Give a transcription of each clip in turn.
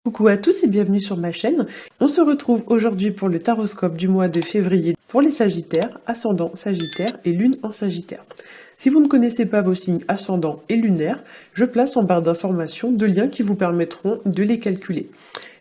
Coucou à tous et bienvenue sur ma chaîne. On se retrouve aujourd'hui pour le taroscope du mois de février pour les Sagittaires, ascendant Sagittaire et lune en Sagittaire. Si vous ne connaissez pas vos signes ascendants et lunaires, je place en barre d'informations deux liens qui vous permettront de les calculer.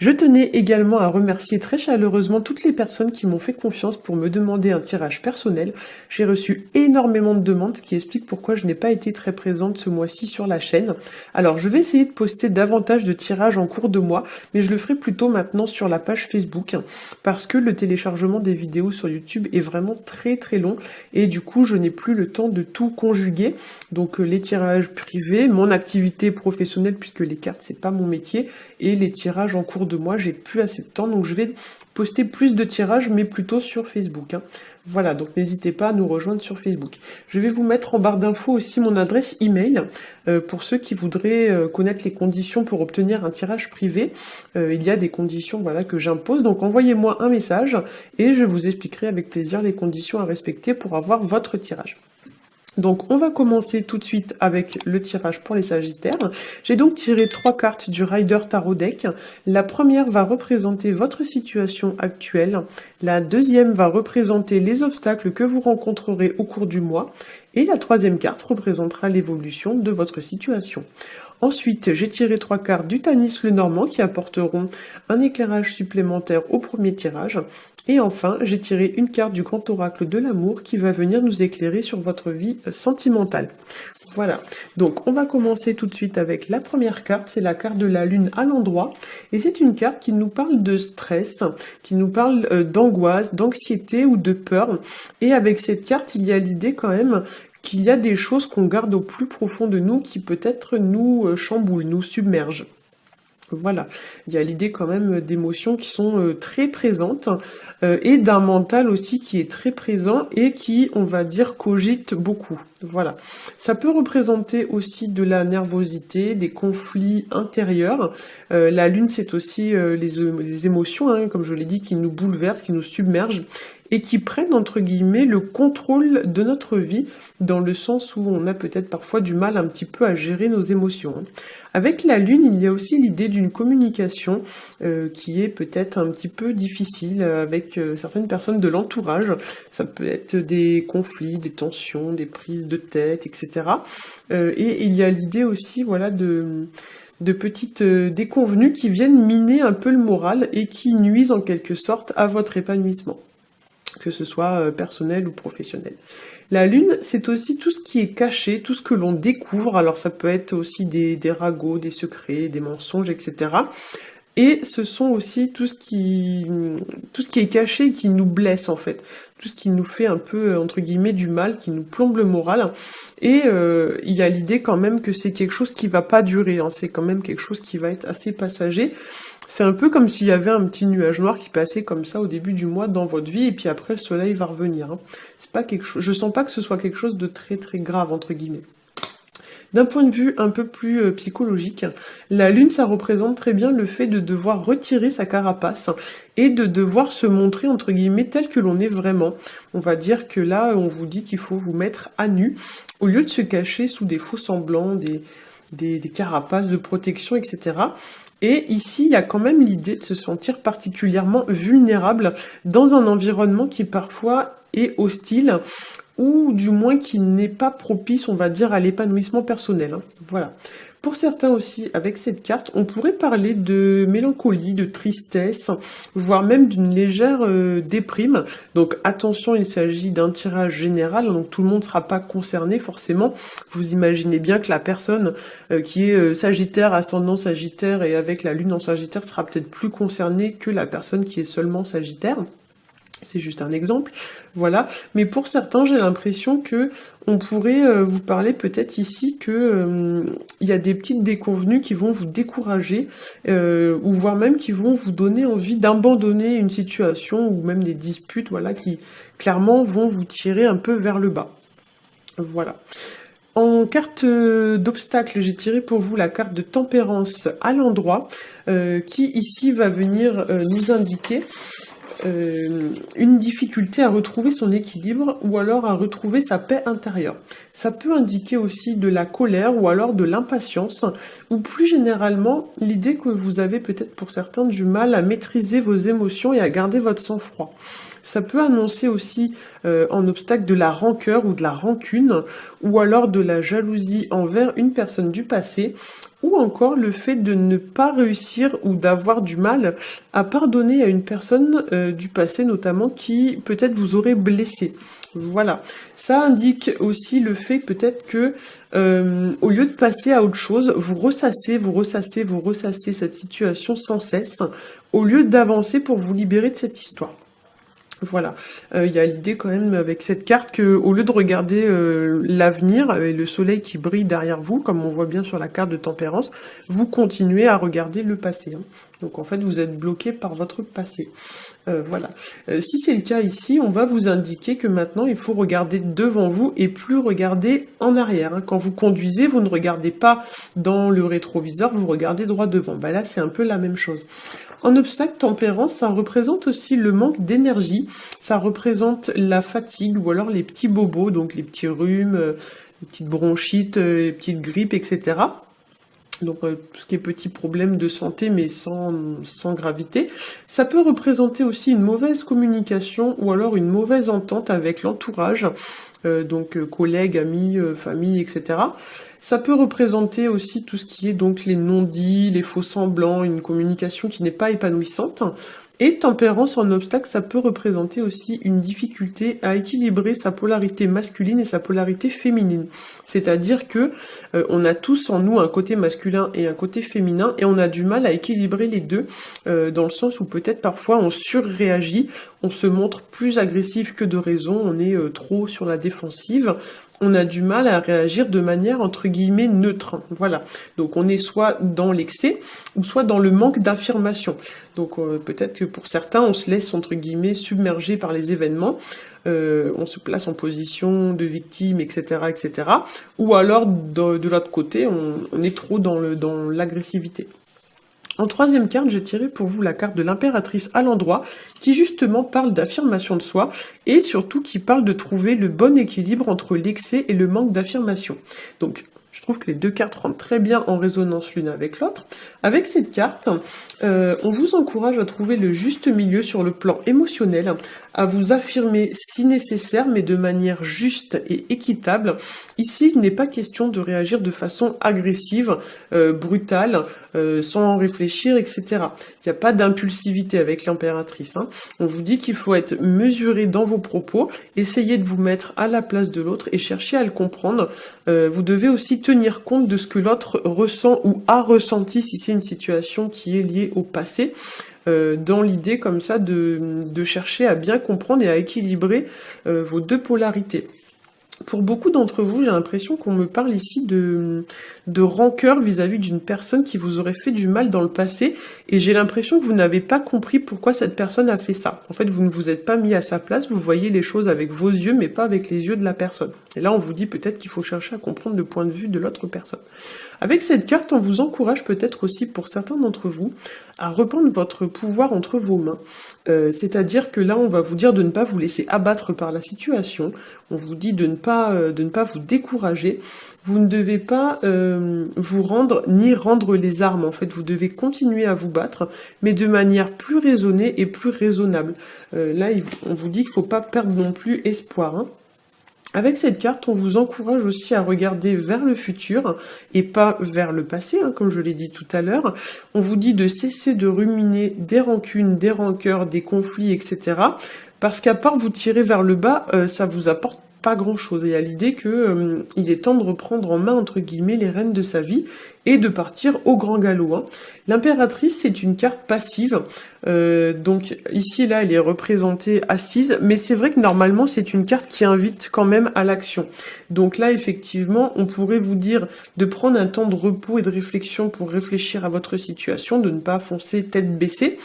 Je tenais également à remercier très chaleureusement toutes les personnes qui m'ont fait confiance pour me demander un tirage personnel. J'ai reçu énormément de demandes, ce qui explique pourquoi je n'ai pas été très présente ce mois-ci sur la chaîne. Alors je vais essayer de poster davantage de tirages en cours de mois, mais je le ferai plutôt maintenant sur la page Facebook, parce que le téléchargement des vidéos sur YouTube est vraiment très long, et du coup je n'ai plus le temps de tout conjuguer. Donc les tirages privés, mon activité professionnelle, puisque les cartes c'est pas mon métier, et les tirages en cours de mois, j'ai plus assez de temps, donc je vais poster plus de tirages, mais plutôt sur Facebook. Voilà, donc n'hésitez pas à nous rejoindre sur Facebook. Je vais vous mettre en barre d'infos aussi mon adresse email, pour ceux qui voudraient connaître les conditions pour obtenir un tirage privé. Il y a des conditions voilà, que j'impose, donc envoyez-moi un message, et je vous expliquerai avec plaisir les conditions à respecter pour avoir votre tirage. Donc on va commencer tout de suite avec le tirage pour les Sagittaires. J'ai donc tiré 3 cartes du Rider Tarot Deck. La première va représenter votre situation actuelle. La deuxième va représenter les obstacles que vous rencontrerez au cours du mois. Et la troisième carte représentera l'évolution de votre situation. Ensuite, j'ai tiré 3 cartes du Tanis Lenormand qui apporteront un éclairage supplémentaire au premier tirage. Et enfin, j'ai tiré une carte du Grand Oracle de l'amour qui va venir nous éclairer sur votre vie sentimentale. Voilà, donc on va commencer tout de suite avec la première carte, c'est la carte de la lune à l'endroit. Et c'est une carte qui nous parle de stress, qui nous parle d'angoisse, d'anxiété ou de peur. Et avec cette carte, il y a l'idée quand même qu'il y a des choses qu'on garde au plus profond de nous qui peut-être nous chamboulent, nous submergent. Voilà, il y a l'idée quand même d'émotions qui sont très présentes et d'un mental aussi qui est très présent et qui, on va dire, cogite beaucoup. Voilà, ça peut représenter aussi de la nervosité, des conflits intérieurs. La lune, c'est aussi les émotions, hein, comme je l'ai dit, qui nous bouleversent, qui nous submergent et qui prennent, entre guillemets, le contrôle de notre vie, dans le sens où on a peut-être parfois du mal un petit peu à gérer nos émotions. Avec la lune, il y a aussi l'idée d'une communication qui est peut-être un petit peu difficile avec certaines personnes de l'entourage. Ça peut être des conflits, des tensions, des prises de tête, etc. Et il y a l'idée aussi, voilà, de petites déconvenues qui viennent miner un peu le moral et qui nuisent en quelque sorte à votre épanouissement, que ce soit personnel ou professionnel. La lune, c'est aussi tout ce qui est caché, tout ce que l'on découvre, alors ça peut être aussi des ragots, des secrets, des mensonges, etc. Et ce sont aussi tout ce qui est caché et qui nous blesse en fait, tout ce qui nous fait un peu, entre guillemets, du mal, qui nous plombe le moral. Et il y a l'idée quand même que c'est quelque chose qui va pas durer, hein. C'est quand même quelque chose qui va être assez passager. C'est un peu comme s'il y avait un petit nuage noir qui passait comme ça au début du mois dans votre vie, et puis après le soleil va revenir. Hein. C'est pas quelque chose, je sens pas que ce soit quelque chose de très grave, entre guillemets. D'un point de vue un peu plus psychologique, la lune, ça représente très bien le fait de devoir retirer sa carapace et de devoir se montrer, entre guillemets, tel que l'on est vraiment. On va dire que là, on vous dit qu'il faut vous mettre à nu, au lieu de se cacher sous des faux semblants, des carapaces de protection, etc. Et ici, il y a quand même l'idée de se sentir particulièrement vulnérable dans un environnement qui parfois est hostile, ou du moins qui n'est pas propice, on va dire, à l'épanouissement personnel. Hein. Voilà. Pour certains aussi, avec cette carte, on pourrait parler de mélancolie, de tristesse, voire même d'une légère déprime. Donc attention, il s'agit d'un tirage général, donc tout le monde ne sera pas concerné forcément. Vous imaginez bien que la personne qui est Sagittaire, ascendant Sagittaire et avec la lune en Sagittaire sera peut-être plus concernée que la personne qui est seulement Sagittaire. C'est juste un exemple, voilà. Mais pour certains, j'ai l'impression que on pourrait vous parler peut-être ici que il y a des petites déconvenues qui vont vous décourager, ou voire même qui vont vous donner envie d'abandonner une situation, ou même des disputes, voilà, qui clairement vont vous tirer un peu vers le bas. Voilà. En carte d'obstacle, j'ai tiré pour vous la carte de tempérance à l'endroit, qui ici va venir nous indiquer une difficulté à retrouver son équilibre ou alors à retrouver sa paix intérieure. Ça peut indiquer aussi de la colère ou alors de l'impatience, ou plus généralement l'idée que vous avez peut-être pour certains du mal à maîtriser vos émotions et à garder votre sang-froid. Ça peut annoncer aussi en obstacle de la rancœur ou de la rancune, ou alors de la jalousie envers une personne du passé, ou encore le fait de ne pas réussir ou d'avoir du mal à pardonner à une personne du passé notamment qui peut-être vous aurait blessé. Voilà, ça indique aussi le fait peut-être que au lieu de passer à autre chose, vous ressassez cette situation sans cesse, au lieu d'avancer pour vous libérer de cette histoire. Voilà, il y a l'idée quand même avec cette carte que au lieu de regarder l'avenir et le soleil qui brille derrière vous, comme on voit bien sur la carte de tempérance, vous continuez à regarder le passé. Hein. Donc en fait, vous êtes bloqué par votre passé. Voilà. Si c'est le cas ici, on va vous indiquer que maintenant, il faut regarder devant vous et plus regarder en arrière. Hein. Quand vous conduisez, vous ne regardez pas dans le rétroviseur, vous regardez droit devant. Bah là, c'est un peu la même chose. En obstacle tempérance, ça représente aussi le manque d'énergie, ça représente la fatigue ou alors les petits bobos, donc les petits rhumes, les petites bronchites, les petites grippes, etc. Donc tout ce qui est petits problèmes de santé mais sans gravité. Ça peut représenter aussi une mauvaise communication ou alors une mauvaise entente avec l'entourage, donc collègues, amis, famille, etc. Ça peut représenter aussi tout ce qui est donc les non-dits, les faux semblants, une communication qui n'est pas épanouissante. Et tempérance en obstacle, ça peut représenter aussi une difficulté à équilibrer sa polarité masculine et sa polarité féminine. C'est-à-dire que on a tous en nous un côté masculin et un côté féminin et on a du mal à équilibrer les deux dans le sens où peut-être parfois on surréagit, on se montre plus agressif que de raison, on est trop sur la défensive. On a du mal à réagir de manière entre guillemets neutre. Voilà. Donc on est soit dans l'excès ou soit dans le manque d'affirmation. Donc peut-être que pour certains, on se laisse entre guillemets submerger par les événements. On se place en position de victime, etc., etc. Ou alors de l'autre côté, on est trop dans l'agressivité. En troisième carte, j'ai tiré pour vous la carte de l'impératrice à l'endroit, qui justement parle d'affirmation de soi, et surtout qui parle de trouver le bon équilibre entre l'excès et le manque d'affirmation. Donc, je trouve que les deux cartes rentrent très bien en résonance l'une avec l'autre. Avec cette carte, on vous encourage à trouver le juste milieu sur le plan émotionnel, à vous affirmer si nécessaire, mais de manière juste et équitable. Ici, il n'est pas question de réagir de façon agressive, brutale, sans réfléchir, etc. Il n'y a pas d'impulsivité avec l'impératrice. Hein. On vous dit qu'il faut être mesuré dans vos propos, essayer de vous mettre à la place de l'autre et chercher à le comprendre. Vous devez aussi tenir compte de ce que l'autre ressent ou a ressenti si c'est une situation qui est liée au passé. Dans l'idée comme ça de chercher à bien comprendre et à équilibrer vos deux polarités. Pour beaucoup d'entre vous, j'ai l'impression qu'on me parle ici de rancœur vis-à-vis d'une personne qui vous aurait fait du mal dans le passé, et j'ai l'impression que vous n'avez pas compris pourquoi cette personne a fait ça. En fait, vous ne vous êtes pas mis à sa place, vous voyez les choses avec vos yeux, mais pas avec les yeux de la personne. Et là, on vous dit peut-être qu'il faut chercher à comprendre le point de vue de l'autre personne. Avec cette carte, on vous encourage peut-être aussi, pour certains d'entre vous, à reprendre votre pouvoir entre vos mains. C'est-à-dire que là, on va vous dire de ne pas vous laisser abattre par la situation, on vous dit de ne pas vous décourager, vous ne devez pas vous rendre ni rendre les armes, en fait, vous devez continuer à vous battre, mais de manière plus raisonnée et plus raisonnable. Là, on vous dit qu'il ne faut pas perdre non plus espoir, hein. Avec cette carte, on vous encourage aussi à regarder vers le futur et pas vers le passé, hein, comme je l'ai dit tout à l'heure. On vous dit de cesser de ruminer des rancunes, des rancœurs, des conflits, etc. Parce qu'à part vous tirer vers le bas, ça vous apporte pas grand-chose. Il y a l'idée que il est temps de reprendre en main, entre guillemets, les rênes de sa vie et de partir au grand galop. Hein. L'impératrice, c'est une carte passive. Donc ici, là, elle est représentée assise, mais c'est vrai que normalement, c'est une carte qui invite quand même à l'action. Donc là, effectivement, on pourrait vous dire de prendre un temps de repos et de réflexion pour réfléchir à votre situation, de ne pas foncer tête baissée.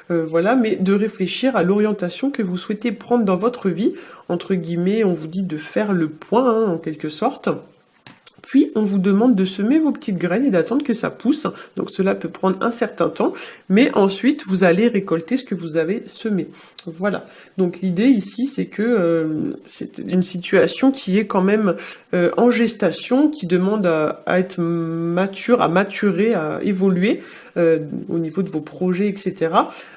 Voilà, mais de réfléchir à l'orientation que vous souhaitez prendre dans votre vie. Entre guillemets, on vous dit de faire le point, hein, en quelque sorte. Puis, on vous demande de semer vos petites graines et d'attendre que ça pousse. Donc, cela peut prendre un certain temps. Mais ensuite, vous allez récolter ce que vous avez semé. Voilà. Donc, l'idée ici, c'est que c'est une situation qui est quand même en gestation, qui demande à être mature, à maturer, à évoluer au niveau de vos projets, etc.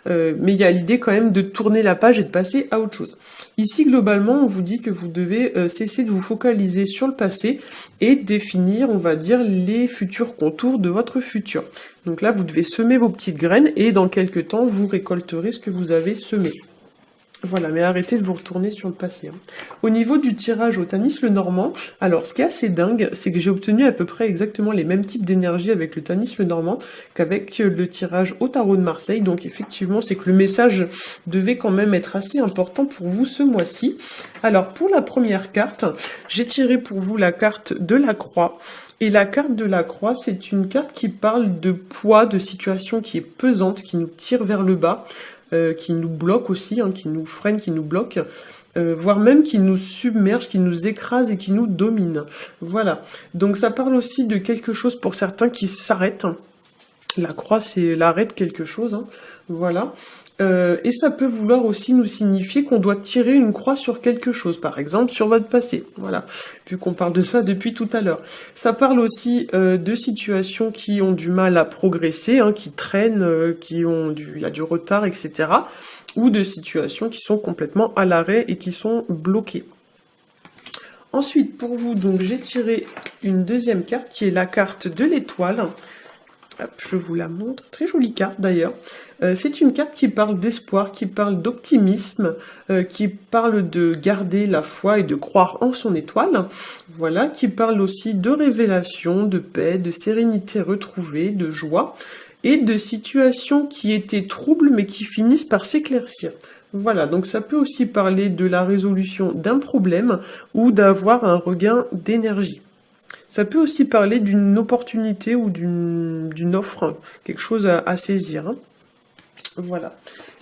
Mais il y a l'idée quand même de tourner la page et de passer à autre chose. Ici, globalement, on vous dit que vous devez cesser de vous focaliser sur le passé et définir, on va dire, les futurs contours de votre futur. Donc là, vous devez semer vos petites graines et dans quelques temps, vous récolterez ce que vous avez semé. Voilà, mais arrêtez de vous retourner sur le passé. Au niveau du tirage au Tanis le Normand, alors ce qui est assez dingue, c'est que j'ai obtenu à peu près exactement les mêmes types d'énergie avec le Tanis le Normand qu'avec le tirage au Tarot de Marseille. Donc effectivement, c'est que le message devait quand même être assez important pour vous ce mois-ci. Alors pour la première carte, j'ai tiré pour vous la carte de la Croix. Et la carte de la Croix, c'est une carte qui parle de poids, de situation qui est pesante, qui nous tire vers le bas. Qui nous bloque aussi, hein, qui nous freine, qui nous bloque, voire même qui nous submerge, qui nous écrase et qui nous domine. Voilà. Donc ça parle aussi de quelque chose pour certains qui s'arrêtent. La croix, c'est l'arrêt de quelque chose. Hein. Voilà. Et ça peut vouloir aussi nous signifier qu'on doit tirer une croix sur quelque chose, par exemple sur votre passé, voilà, vu qu'on parle de ça depuis tout à l'heure. Ça parle aussi de situations qui ont du mal à progresser, hein, qui traînent, il y a du retard, etc. Ou de situations qui sont complètement à l'arrêt et qui sont bloquées. Ensuite, pour vous, donc j'ai tiré une deuxième carte qui est la carte de l'étoile. Hop, je vous la montre, très jolie carte d'ailleurs. C'est une carte qui parle d'espoir, qui parle d'optimisme, qui parle de garder la foi et de croire en son étoile. Voilà, qui parle aussi de révélation, de paix, de sérénité retrouvée, de joie et de situations qui étaient troubles mais qui finissent par s'éclaircir. Voilà, donc ça peut aussi parler de la résolution d'un problème ou d'avoir un regain d'énergie. Ça peut aussi parler d'une opportunité ou d'une offre, quelque chose à saisir. Hein. Voilà.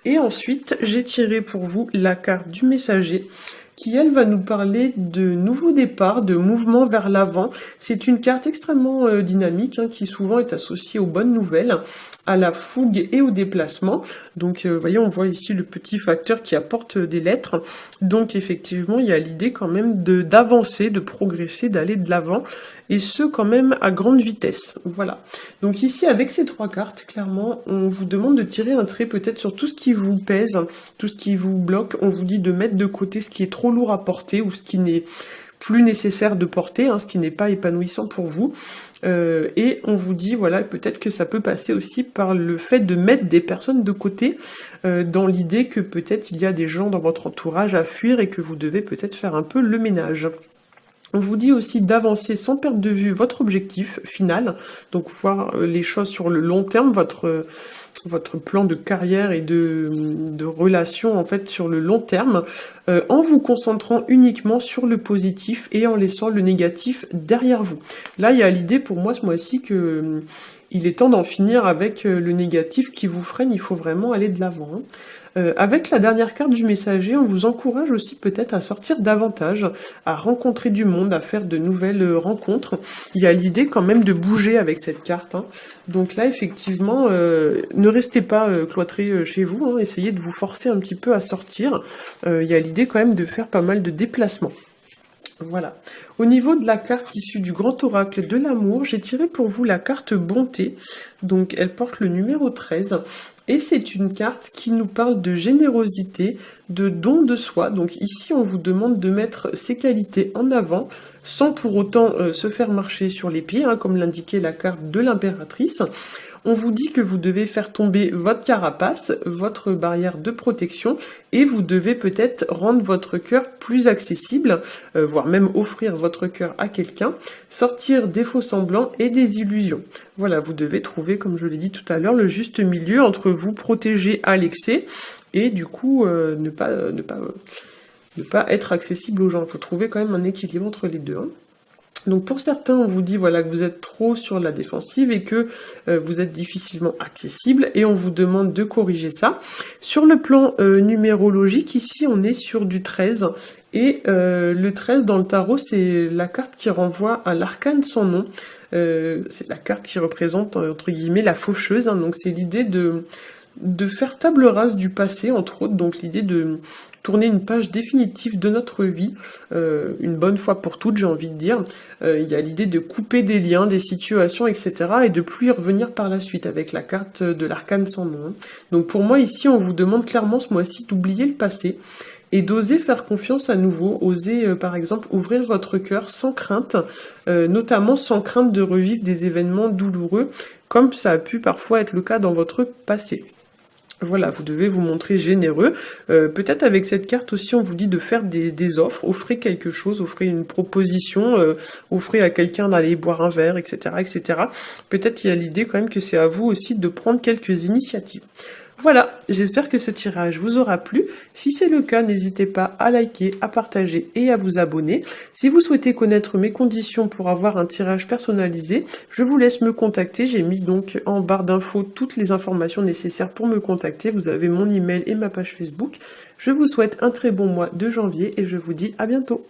Et ensuite, j'ai tiré pour vous la carte du messager, qui elle va nous parler de nouveaux départs, de mouvements vers l'avant. C'est une carte extrêmement dynamique, hein, qui souvent est associée aux bonnes nouvelles, à la fougue et au déplacement. Donc, vous voyez, on voit ici le petit facteur qui apporte des lettres. Donc, effectivement, il y a l'idée quand même d'avancer, de progresser, d'aller de l'avant, et ce, quand même, à grande vitesse. Voilà. Donc ici, avec ces trois cartes, clairement, on vous demande de tirer un trait peut-être sur tout ce qui vous pèse, tout ce qui vous bloque. On vous dit de mettre de côté ce qui est trop lourd à porter ou ce qui n'est plus nécessaire de porter, hein, ce qui n'est pas épanouissant pour vous. Et on vous dit, voilà, peut-être que ça peut passer aussi par le fait de mettre des personnes de côté, dans l'idée que peut-être il y a des gens dans votre entourage à fuir et que vous devez peut-être faire un peu le ménage. On vous dit aussi d'avancer sans perdre de vue votre objectif final, donc voir les choses sur le long terme, votre plan de carrière et de relation en fait sur le long terme, en vous concentrant uniquement sur le positif et en laissant le négatif derrière vous. Là, il y a l'idée pour moi ce mois-ci que il est temps d'en finir avec le négatif qui vous freine, il faut vraiment aller de l'avant. Hein. Avec la dernière carte du messager, on vous encourage aussi peut-être à sortir davantage, à rencontrer du monde, à faire de nouvelles rencontres. Il y a l'idée quand même de bouger avec cette carte. Hein. Donc là, effectivement, ne restez pas cloîtrés chez vous, hein, essayez de vous forcer un petit peu à sortir. Il y a l'idée quand même de faire pas mal de déplacements. Voilà. Au niveau de la carte issue du grand oracle de l'amour, j'ai tiré pour vous la carte bonté. Donc elle porte le numéro 13. Et c'est une carte qui nous parle de générosité, de don de soi. Donc ici, on vous demande de mettre ces qualités en avant, sans pour autant se faire marcher sur les pieds, hein, comme l'indiquait la carte de l'impératrice. On vous dit que vous devez faire tomber votre carapace, votre barrière de protection, et vous devez peut-être rendre votre cœur plus accessible, voire même offrir votre cœur à quelqu'un, sortir des faux semblants et des illusions. Voilà, vous devez trouver, comme je l'ai dit tout à l'heure, le juste milieu entre vous protéger à l'excès et du coup ne pas être accessible aux gens. Il faut trouver quand même un équilibre entre les deux. Hein. Donc pour certains, on vous dit voilà que vous êtes trop sur la défensive et que vous êtes difficilement accessible et on vous demande de corriger ça. Sur le plan numérologique, ici on est sur du 13 Et le 13 dans le tarot, c'est la carte qui renvoie à l'arcane sans nom. C'est la carte qui représente, entre guillemets, la faucheuse, hein. Donc c'est l'idée de faire table rase du passé, entre autres, donc l'idée de tourner une page définitive de notre vie, une bonne fois pour toutes, j'ai envie de dire. Il y a l'idée de couper des liens, des situations, etc., et de plus y revenir par la suite, avec la carte de l'arcane sans nom. Donc pour moi, ici, on vous demande clairement ce mois-ci d'oublier le passé, et d'oser faire confiance à nouveau, oser par exemple ouvrir votre cœur sans crainte, notamment sans crainte de revivre des événements douloureux, comme ça a pu parfois être le cas dans votre passé. Voilà, vous devez vous montrer généreux. Peut-être avec cette carte aussi, on vous dit de faire des offres, offrez quelque chose, offrez une proposition, offrez à quelqu'un d'aller boire un verre, etc., etc. Peut-être il y a l'idée quand même que c'est à vous aussi de prendre quelques initiatives. Voilà, j'espère que ce tirage vous aura plu. Si c'est le cas, n'hésitez pas à liker, à partager et à vous abonner. Si vous souhaitez connaître mes conditions pour avoir un tirage personnalisé, je vous laisse me contacter. J'ai mis donc en barre d'infos toutes les informations nécessaires pour me contacter. Vous avez mon email et ma page Facebook. Je vous souhaite un très bon mois de janvier et je vous dis à bientôt.